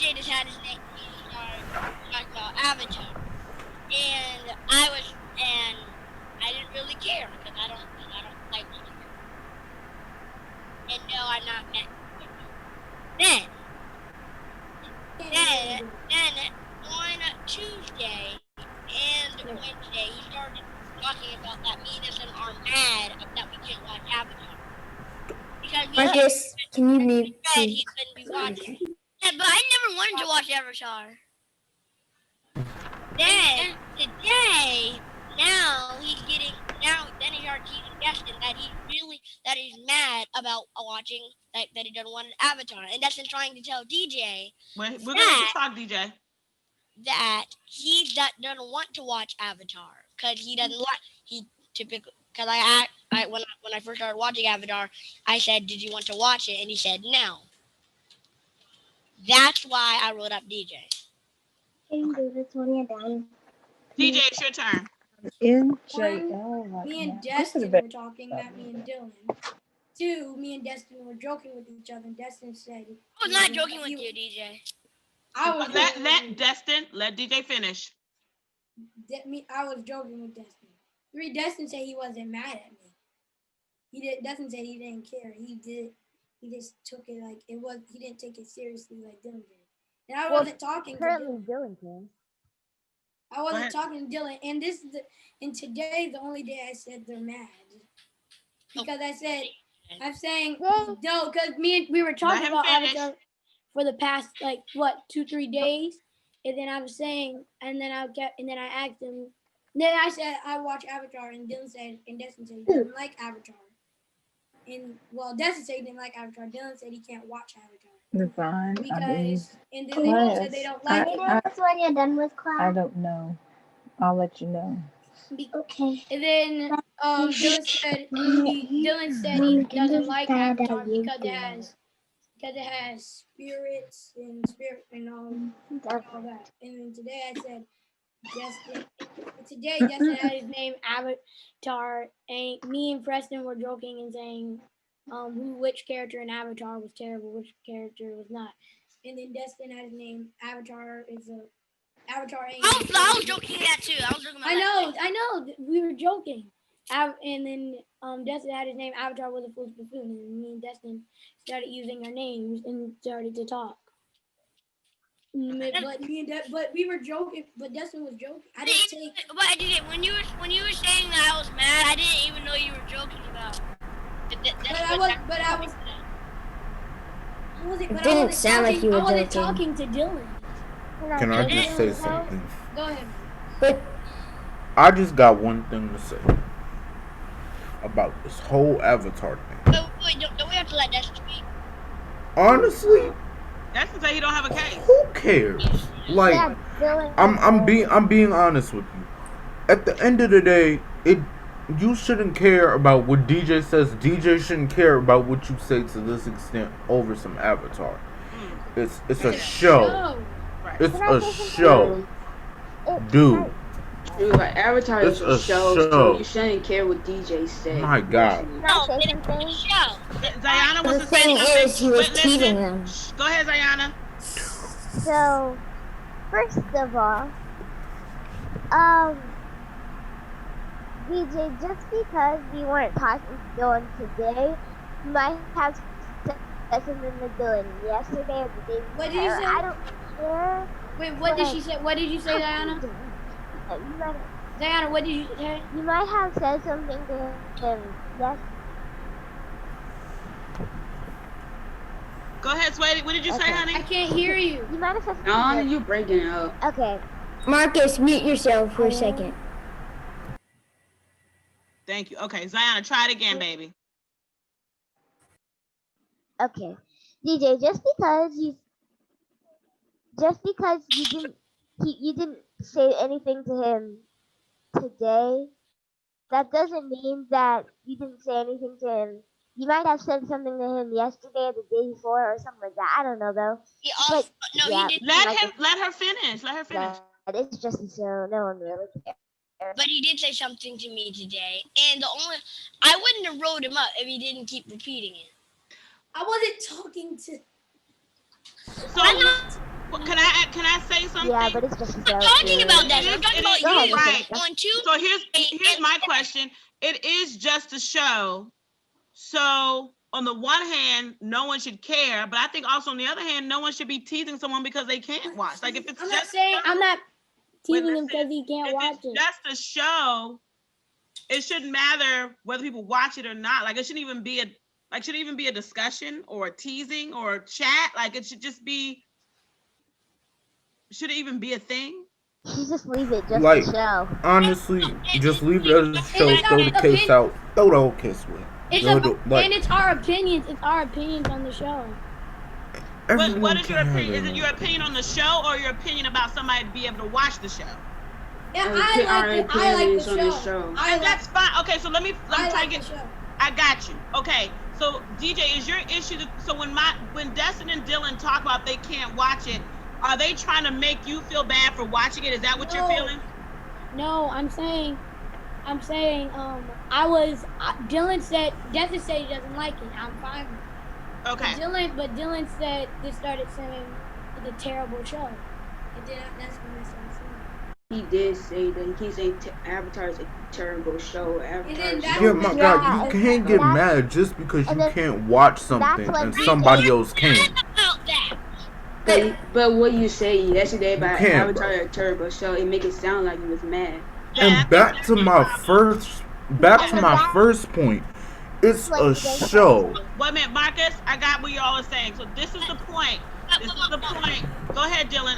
DJ just had his name. He started talking about Avatar, and I didn't really care because I don't like it. And no, I'm not mad. Then, then on Tuesday and Wednesday, he started talking about that me and him are mad that we can't watch Avatar because Marcus, can you mute? said he couldn't be watching. Yeah, but I never wanted to watch Avatar. Then today, then he started teasing Destin that he's mad about watching that he doesn't want an Avatar, and Destin trying to tell DJ We're gonna talk, DJ. That he doesn't want to watch Avatar because he doesn't like typically because when I first started watching Avatar, I said, "Did you want to watch it?" And he said, "No." That's why I wrote up DJ. DJ, it's your turn. NJL. Me and Destin were talking, not me and Dylan. 2, me and Destin were joking with each other, and Destin said, "I was not joking with you, DJ." I was let DJ finish. I was joking with Destin. Destin said he wasn't mad at me. Destin said he didn't care. He just took it like it was. He didn't take it seriously like Dylan did. And I wasn't talking to Dylan. I wasn't talking to Dylan, and today the only day I said they're mad because I'm saying no, because we were talking about Avatar for the past 2-3 days, and then I was saying, and then I asked him, and then I said I watch Avatar, and Destin said he doesn't like Avatar, and Destin said he didn't like Avatar. Dylan said he can't watch Avatar. Divine. Because and then they both said they don't like it. When you're done with class? I don't know. I'll let you know. Okay. And then Dylan said he doesn't like Avatar because it has spirits and all that. And then today I said Justin had his name Avatar, and me and Preston were joking and saying which character in Avatar was terrible, which character was not. And then Destin had his name Avatar is a Avatar ain't. I was joking at that too. I was joking about I know. We were joking. And then Destin had his name Avatar was a fool's buffoon, and me and Destin started using our names and started to talk. But we were joking. But Destin was joking. I didn't take. But I did it when you were saying that I was mad. I didn't even know you were joking about. It didn't sound like you were joking. I wasn't talking to Dylan. Can I just say something? Go ahead. I just got one thing to say about this whole Avatar thing. Wait, don't we have to let Destin speak? Honestly, Destin say he don't have a case. Who cares? Like, I'm being honest with you. At the end of the day, you shouldn't care about what DJ says. DJ shouldn't care about what you say to this extent over some Avatar. It's a show. It's a show, dude. Dude, like Avatar is a show, so you shouldn't care what DJ says. My God. No, it's a show. Zayana wants to say something. The thing is, he was teasing them. Go ahead, Zayana. So, first of all, DJ, just because we weren't talking to Dylan today, you might have said something to Dylan yesterday or the day before. What did you say? I don't care. Wait, what did she say? What did you say, Diana? Diana, what did you say? You might have said something to him. Yes. Go ahead, Sweetie. What did you say, honey? I can't hear you. You might have said something. No, you breaking up. Okay. Marcus, mute yourself for a second. Thank you. Okay, Zayana, try it again, baby. Okay. DJ, just because you didn't say anything to him today, that doesn't mean that you didn't say anything to him. You might have said something to him yesterday or the day before or something like that. I don't know though. He did. Let her finish. Let her finish. It's just a show. No one really cares. But he did say something to me today, and I wouldn't have wrote him up if he didn't keep repeating it. I wasn't talking to. So something? Yeah, but it's just a I'm not show. talking about that. I'm It talking is, about Go ahead, you. right. Jessica. On Tuesday, So here's my question. It is just a show. So on the one hand, no one should care, but I think also on the other hand, no one should be teasing someone because they can't watch. Like if it's I'm not Wait, teasing him because he can't if watch it's it. just a show, it shouldn't matter whether people watch it or not. Like it shouldn't even be a discussion or a teasing or a chat. Like it should just be. Should it even be a thing? You just leave it just Like, to show. honestly, just leave it as a show. It's Throw our the case opinion. out. Throw the whole case away. And it's our opinions. It's our opinions on the show. What is your opinion? Is it your opinion on the show or your opinion about somebody to be able to watch the show? Yeah, I like the show. That's fine. Okay, so let me try to get. The show. I got you. Okay, so DJ, is your issue? So when Destin and Dylan talk about they can't watch it, are they trying to make you feel bad for watching it? Is that what you're feeling? No, I'm saying, Dylan said, Destin said he doesn't like it. I'm fine with it. Okay. But Dylan said this started saying it's a terrible show. And then that's when I started saying it. He did say that. He said Avatar is a terrible show. Yeah, my God, you can't get mad just because you can't watch something and somebody else can. But what you say yesterday about Avatar a terrible show, it make it sound like you was mad. And back to my first point. It's a show. Wait a minute, Marcus. I got what y'all are saying. So this is the point. Go ahead, Dylan.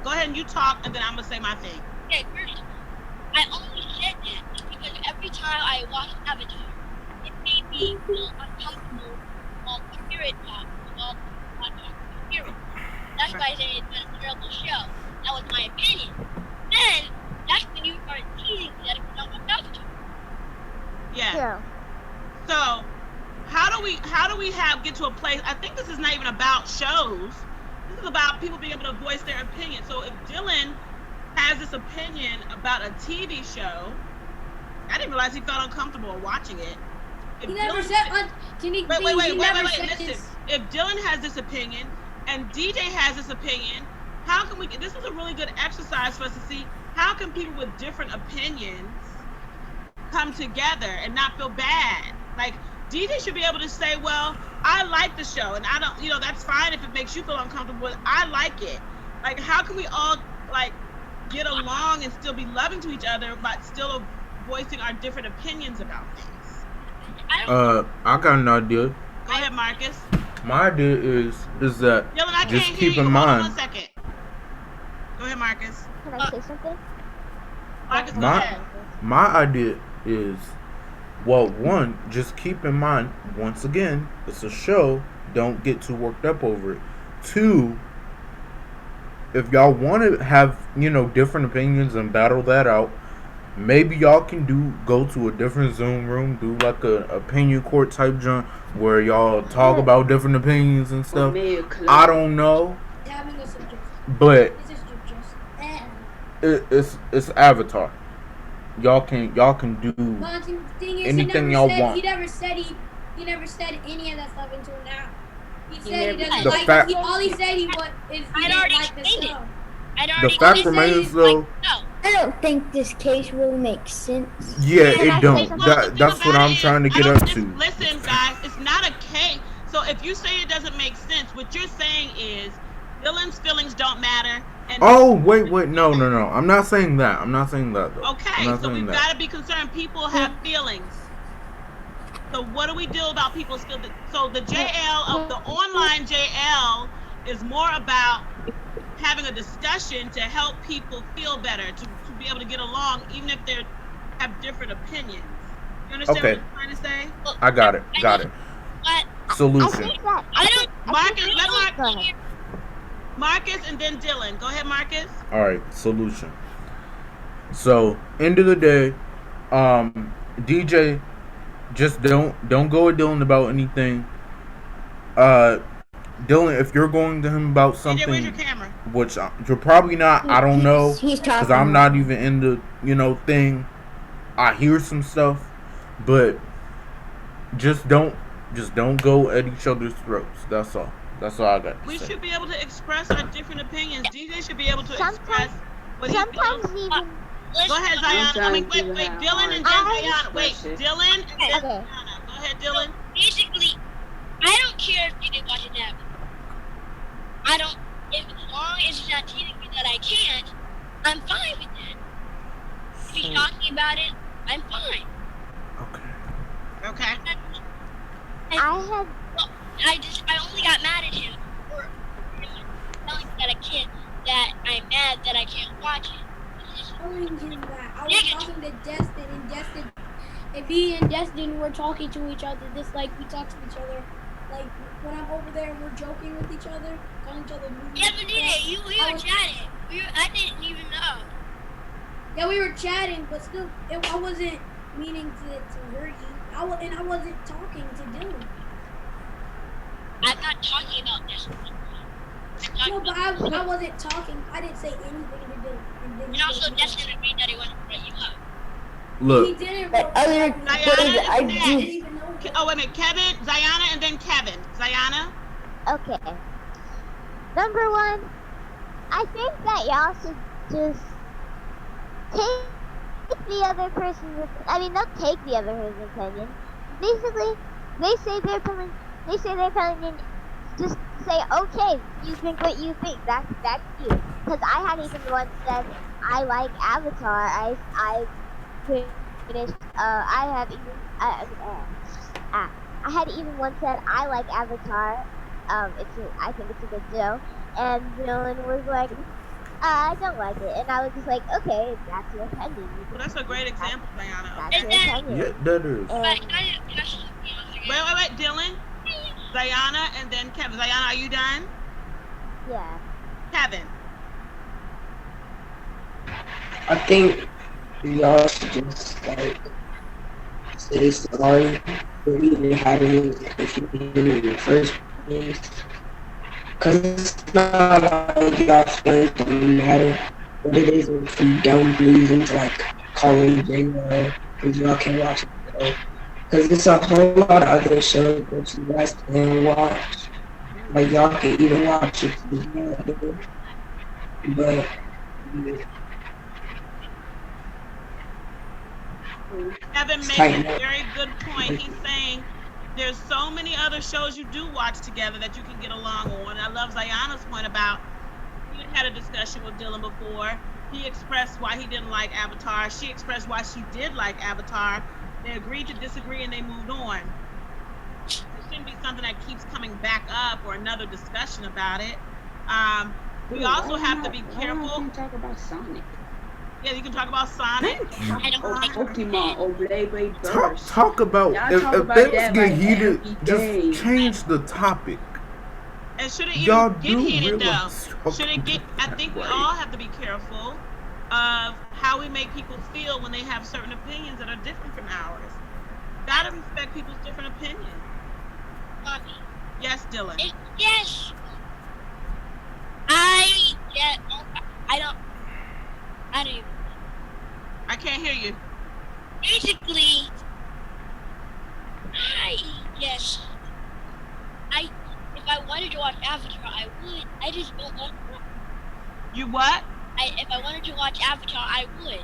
Go ahead and you talk, and then I'm gonna say my thing. Okay, first, I only said that because every time I watch Avatar, it made me feel uncomfortable while Spirit talk, while Spirit. That's why I said it's been a terrible show. That was my opinion. Then that's when you started teasing me that it was not what Avatar. Yeah. So how do we get to a place? I think this is not even about shows. This is about people being able to voice their opinion. So if Dylan has this opinion about a TV show, I didn't realize he felt uncomfortable watching it. Wait. Listen. If Dylan has this opinion and DJ has this opinion, how can we? This is a really good exercise for us to see how can people with different opinions come together and not feel bad. Like DJ should be able to say, well, I like the show and I don't, that's fine if it makes you feel uncomfortable, but I like it. Like, how can we all get along and still be loving to each other, but still voicing our different opinions about things? I got an idea. Go ahead, Marcus. My idea is that Dylan, just keep in mind. Hold on 1 second. Go ahead, Marcus. Can I say something? Marcus, go ahead. My idea is, well, one, just keep in mind, once again, it's a show. Don't get too worked up over it. Two, if y'all want to have, different opinions and battle that out, maybe y'all can go to a different Zoom room, do like a opinion court type jump where y'all talk about different opinions and stuff. I don't know, but it's Avatar. Y'all can do anything y'all want. He never said any of that stuff until now. He said he doesn't like it. All he said he didn't like the show. The fact remains, though, I don't think this case really makes sense. Yeah, it don't. That's what I'm trying to get up to. Listen, guys, it's not a case. So if you say it doesn't make sense, what you're saying is Dylan's feelings don't matter. And wait, no. I'm not saying that. Though. Okay, so we've got to be concerned. People have feelings. So what do we do about people's feelings? So the JL of the online JL is more about having a discussion to help people feel better, to be able to get along, even if they have different opinions. You understand what I'm trying to say? I got it. Solution. Marcus and then Dylan. Go ahead, Marcus. All right, solution. So, end of the day, DJ, just don't go with Dylan about anything. Dylan, if you're going to him about something, where's your camera? Which you're probably not, I don't know, because I'm not even in the thing. I hear some stuff, but just don't go at each other's throats. That's all I got to say. We should be able to express our different opinions. DJ should be able to express what he feels. Sometimes even. Go ahead, Zion. I mean, wait, Dylan and then Zion. Wait, Dylan and then Okay. Zion. Go ahead, Dylan. So basically, I don't care if DJ watches that. I don't. If as long as it's not teasing me that I can't, I'm fine with that. If he's talking about it, I'm fine. Okay. I only got mad at him for telling me that I can't. That I'm mad that I can't watch it. Telling him that I was talking to Destin, and me and Destin were talking to each other just like we talk to each other. Like when I'm over there and we're joking with each other, calling each other movies. Yeah, but we were chatting. I didn't even know. Yeah, we were chatting, but still, I wasn't meaning to hurt you. I wasn't talking to Dylan. I'm not talking about this. No, but I wasn't talking. I didn't say anything to Dylan. And also, Destin agreed that he wanted to let you up. Look. He didn't. But other days, I do. Oh, wait a minute. Kevin, Ziana, and then Kevin. Ziana? Okay. Number one, I think that y'all should just take the other person's. I mean, not take the other person's opinion. Basically, they say they're coming in. Just say, okay, you think what you think. That's you. Because I had even once said I like Avatar. I finished. I had even once said I like Avatar. I think it's a good show. And Dylan was like, I don't like it. And I was just like, okay, that's your opinion. Well, that's a great example, Diana. That's your opinion. Yeah, that is. Wait, Dylan, Ziana, and then Kevin. Ziana, are you done? Yeah. Kevin. I think y'all should just like say sorry for even having this confusion in the first place. Cause it's not like y'all's feelings don't really matter. What it is from down reasons like calling J-Lo because y'all can't watch it. Cause it's a whole lot of other shows that you guys can watch. Like y'all can even watch it together. But Kevin makes a very good point. He's saying there's so many other shows you do watch together that you can get along on. I love Ziana's point about he had a discussion with Dylan before. He expressed why he didn't like Avatar. She expressed why she did like Avatar. They agreed to disagree and they moved on. It shouldn't be something that keeps coming back up or another discussion about it. We also have to be careful. Why don't talk about Sonic? Yeah, you can talk about Sonic. Or Pokemon or Blade Burst. Talk about Y'all if talk about things that, get like, heated, every just day. change the topic. And should it Y'all even get do heated though? realize Should it get? I think we all have to be careful of how we make people feel when they have certain opinions that are different from ours. Gotta respect people's different opinions. Yes, Dylan. Yes. I don't even. I can't hear you. Basically, if I wanted to watch Avatar, I would. I just don't want to. You what? If I wanted to watch Avatar, I would,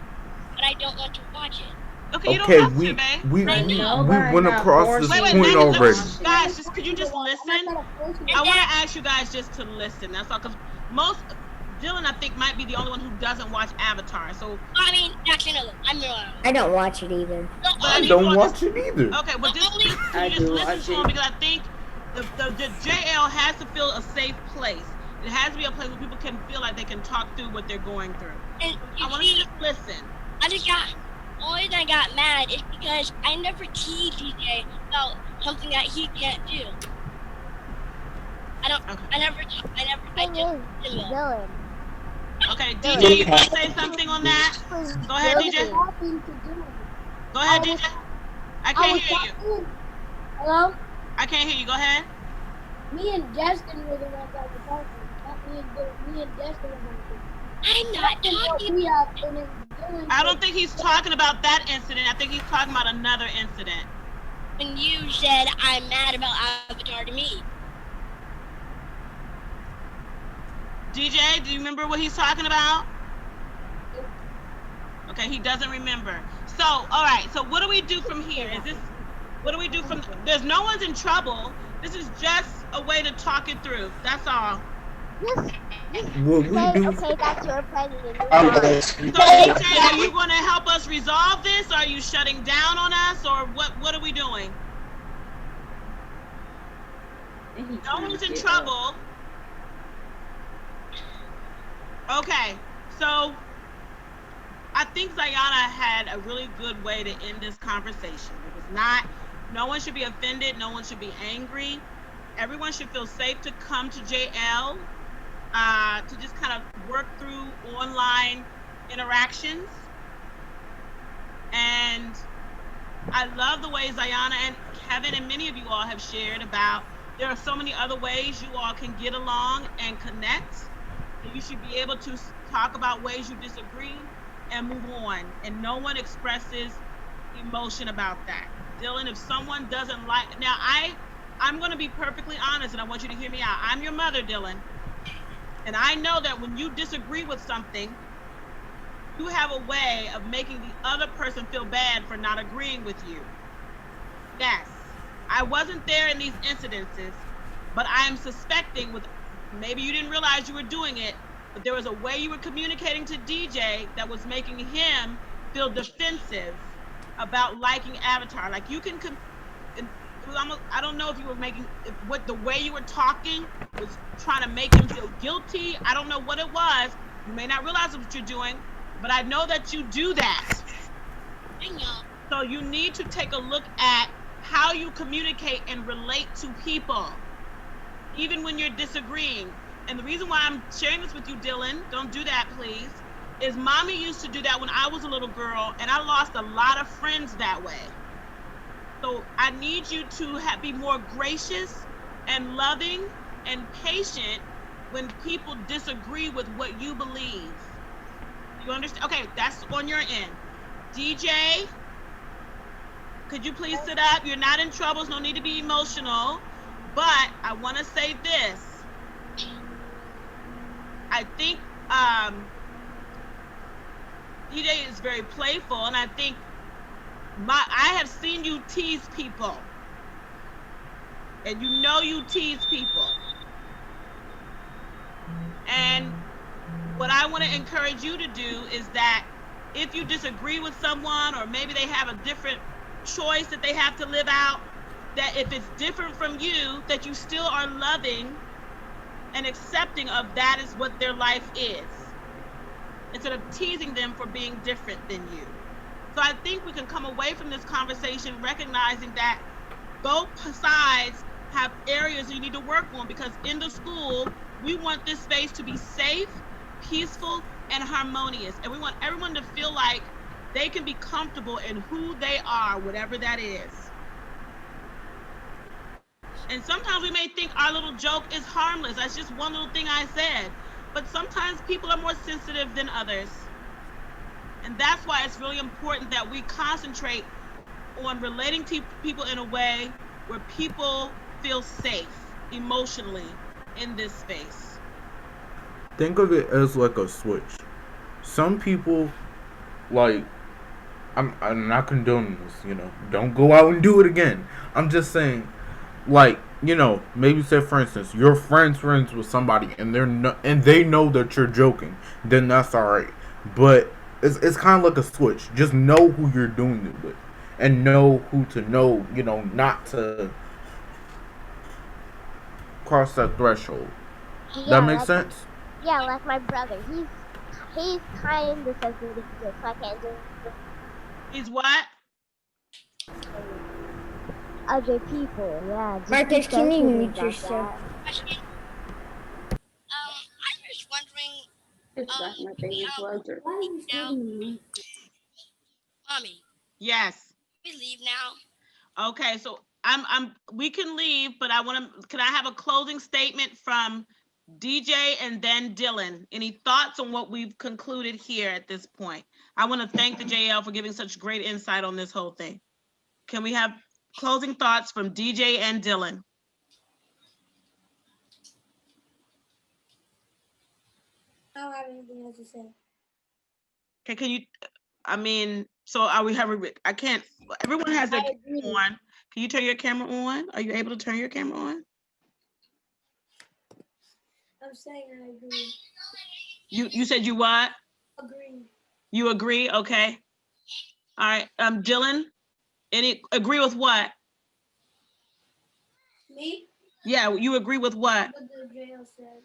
but I don't want to watch it. Okay, you don't Okay, have we to, babe. we Right we, now. we went across this Wait, point wait, already. guys, just could you just listen? I want to ask you guys just to listen. That's all, because Dylan, I think, might be the only one who doesn't watch Avatar. So I mean, actually, no. I'm wrong. I don't watch it either. I don't watch it either. Okay, but just listen to him, because I think the JL has to feel a safe place. It has to be a place where people can feel like they can talk through what they're going through. And I want you to just listen. Only reason I got mad is because I never teased DJ about something that he can't do. Dylan. Okay, DJ, you want to say something on that? Go ahead, DJ. Go ahead, DJ. I can't hear you. Hello? I can't hear you. Go ahead. Me and Destin were the ones that were talking. Not me and Destin were talking. I'm not talking. I don't think he's talking about that incident. I think he's talking about another incident. When you said I'm mad about Avatar to me. DJ, do you remember what he's talking about? Okay, he doesn't remember. So, all right. So, what do we do from here? Is this what do we do from? There's no one's in trouble. This is just a way to talk it through. That's all. Just What we say, do, okay, that's your opinion, and move I'm on. asking. So, DJ, are you going to help us resolve this? Are you shutting down on us, or what? What are we doing? No one's in trouble. Okay, so I think Zayana had a really good way to end this conversation. It was not, no one should be offended, no one should be angry. Everyone should feel safe to come to JL to just kind of work through online interactions. And I love the way Zayana and Kevin and many of you all have shared about there are so many other ways you all can get along and connect. You should be able to talk about ways you disagree and move on. And no one expresses emotion about that. Dylan, if someone doesn't like, now I'm going to be perfectly honest, and I want you to hear me out. I'm your mother, Dylan. And I know that when you disagree with something, you have a way of making the other person feel bad for not agreeing with you. Yes, I wasn't there in these incidences, but I am suspecting with maybe you didn't realize you were doing it, but there was a way you were communicating to DJ that was making him feel defensive about liking Avatar. Like you can, it was almost, I don't know if you were making, if what the way you were talking was trying to make him feel guilty. I don't know what it was. You may not realize what you're doing, but I know that you do that. So you need to take a look at how you communicate and relate to people, even when you're disagreeing. And the reason why I'm sharing this with you, Dylan, don't do that, please, is mommy used to do that when I was a little girl, and I lost a lot of friends that way. So I need you to be more gracious and loving and patient when people disagree with what you believe. You understand? Okay, that's on your end. DJ, could you please sit up? You're not in trouble. There's no need to be emotional. But I want to say this. I think DJ is very playful, and I think I have seen you tease people, and you know you tease people. And what I want to encourage you to do is that if you disagree with someone, or maybe they have a different choice that they have to live out, that if it's different from you, that you still are loving and accepting of that is what their life is, instead of teasing them for being different than you. So I think we can come away from this conversation recognizing that both sides have areas you need to work on, because in the school, we want this space to be safe, peaceful, and harmonious. And we want everyone to feel like they can be comfortable in who they are, whatever that is. And sometimes we may think our little joke is harmless. That's just one little thing I said. But sometimes people are more sensitive than others. And that's why it's really important that we concentrate on relating to people in a way where people feel safe emotionally in this space. think of it as like a switch. Some people, like, I'm not condoning this, Don't go out and do it again. I'm just saying, like, maybe say for instance, you're friends with somebody and and they know that you're joking, then that's alright. But it's kind of like a switch. Just know who you're doing it with, and know who to know, not to cross that threshold. That Yeah, makes sense? like my brother. He's kind of sensitive, so I can't just Is what? other people. Yeah, just be Marcus, can you sensitive mute about yourself? that. I'm just wondering, It's like my favorite now, brother. Why are you now, scolding me? mommy, Yes. we leave now. Okay, so we can leave, but can I have a closing statement from DJ and then Dylan? Any thoughts on what we've concluded here at this point? I want to thank the JL for giving such great insight on this whole thing. Can we have closing thoughts from DJ and Dylan? don't have anything else to say. Okay, can you? I mean, so are we having? I can't. Everyone has their camera on. Can you turn your camera on? Are you able to turn your camera on? I'm saying I agree. You said you what? Agree. You agree? Okay. All right. Dylan, any agree with what? Me? Yeah, you agree with what? What the jail said.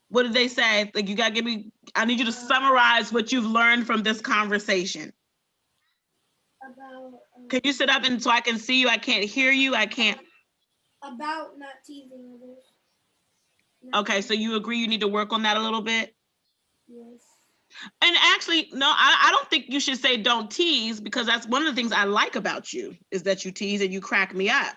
What did they say? Like, you gotta give me. I need you to summarize what you've learned from this conversation. About. Can you sit up and so I can see you? I can't hear you. I can't. About not teasing others. Okay, so you agree you need to work on that a little bit? Yes. And actually, no, I don't think you should say don't tease, because that's one of the things I like about you, is that you tease and you crack me up.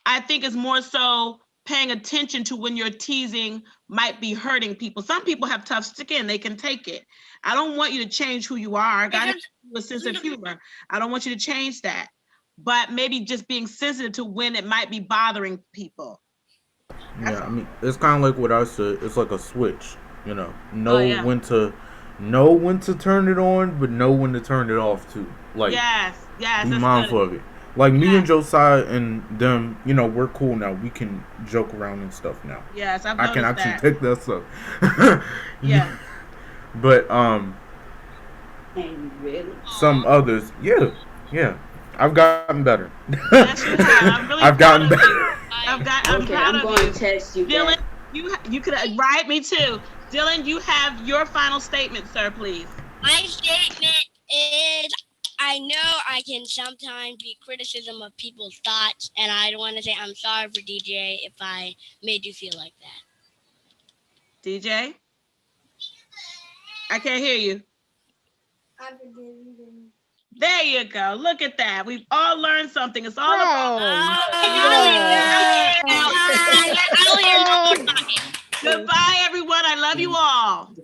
I think it's more so paying attention to when you're teasing might be hurting people. Some people have tough skin, they can take it. I don't want you to change who you are. God has a sense of humor. I don't want you to change that. But maybe just being sensitive to when it might be bothering people. Yeah, I mean, it's kind of like what I said. It's like a switch, you know. Yeah. Know when to turn it on, but know when to turn it off too. Like, yes, be mindful of it. Like me and Josiah and them, you know, we're cool now. We can joke around and stuff now. Yes, I can actually pick this up. Yeah. But Really? some others, yeah. I've gotten better. Yes, you have. I'm really I've gotten better. I'm proud I'm of going you. to text you. Dylan, you could write me too. Dylan, you have your final statement, sir, please. My statement is, I know I can sometimes be criticism of people's thoughts, and I want to say I'm sorry for DJ if I made you feel like that. DJ? I can't hear you. I forgive you. There you go. Look at that. We've all learned something. It's all about. Goodbye, everyone. I love you all.